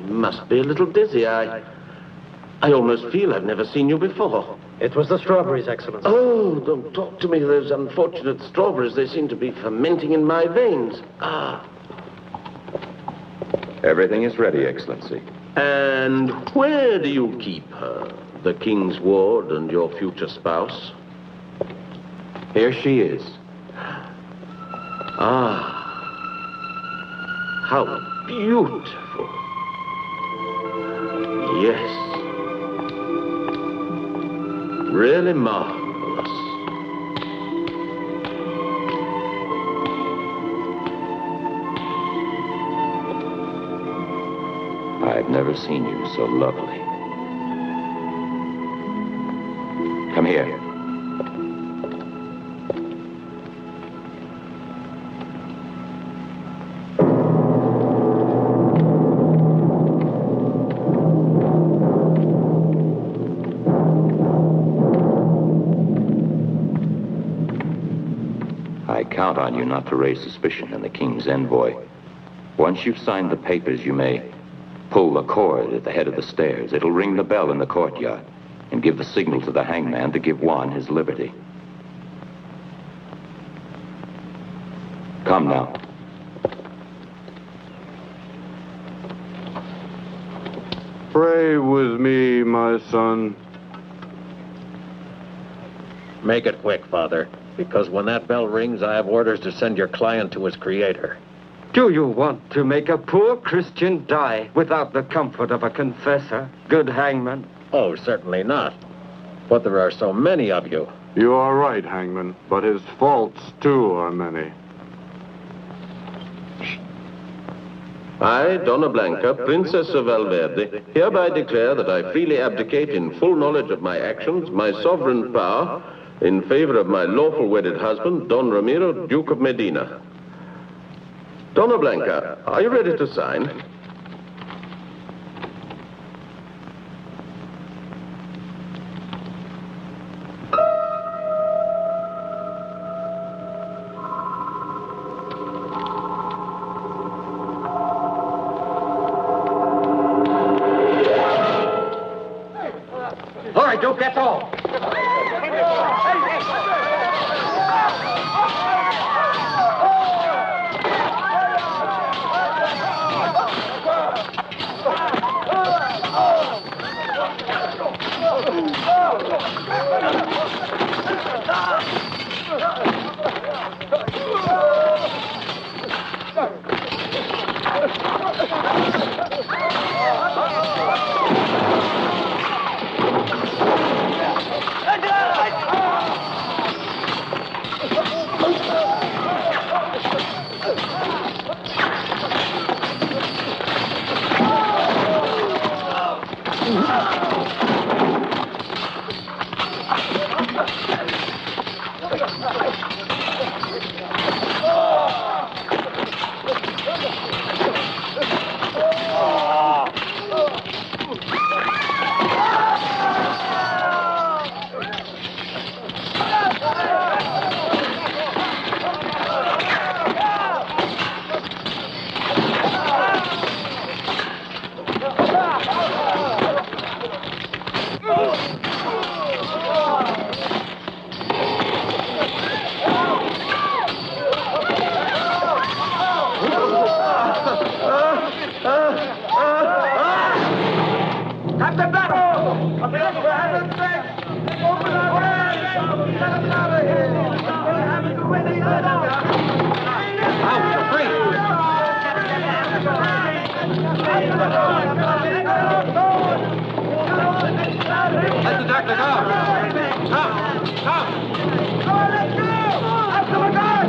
Must be a little dizzy. I almost feel I've never seen you before. It was the strawberries, Excellency. Oh, don't talk to me of those unfortunate strawberries. They seem to be fermenting in my veins. Ah. Everything is ready, Excellency. And where do you keep her? The king's ward and your future spouse? Here she is. Ah. How beautiful. Yes. Really marvelous. I've never seen you so lovely. Come here. I count on you not to raise suspicion in the king's envoy. Once you've signed the papers, you may pull the cord at the head of the stairs. It'll ring the bell in the courtyard and give the signal to the hangman to give Juan his liberty. Come now. Pray with me, my son. Make it quick, Father, because when that bell rings, I have orders to send your client to his creator. Do you want to make a poor Christian die without the comfort of a confessor, good hangman? Oh, certainly not. But there are so many of you. You are right, hangman, but his faults, too, are many. I, Donna Blanca, Princess of Valverde, hereby declare that I freely abdicate in full knowledge of my actions, my sovereign power, in favor of my lawful wedded husband, Don Ramiro, Duke of Medina. Donna Blanca, are you ready to sign? All right, Duke, that's all. Let the doctor go. Come. Let's go! Up to the guard!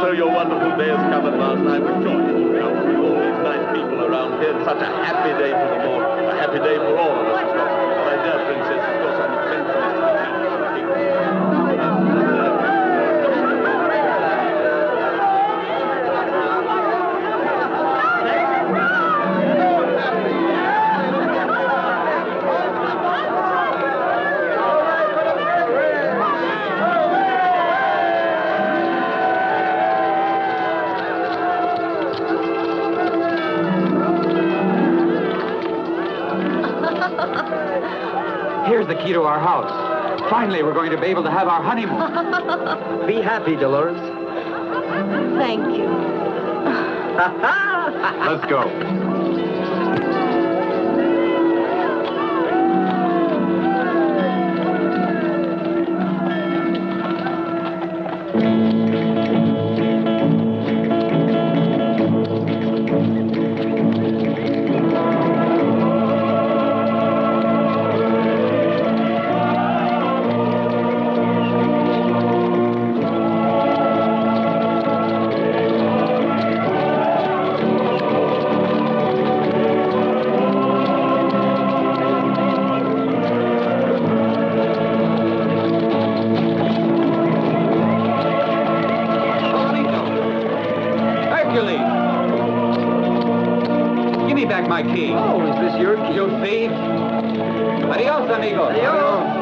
So your wonderful day has come at last. I'm rejoiced. Now, with all these nice people around here, it's such a happy day for them all. A happy day for all of us, of course. My dear princess, of course, I'm thankful to the king. Here's the key to our house. Finally, we're going to be able to have our honeymoon. Be happy, Dolores. Thank you. Let's go. Hercules! Give me back my key. Oh, is this your key? You thief! Adios, amigo. Adios.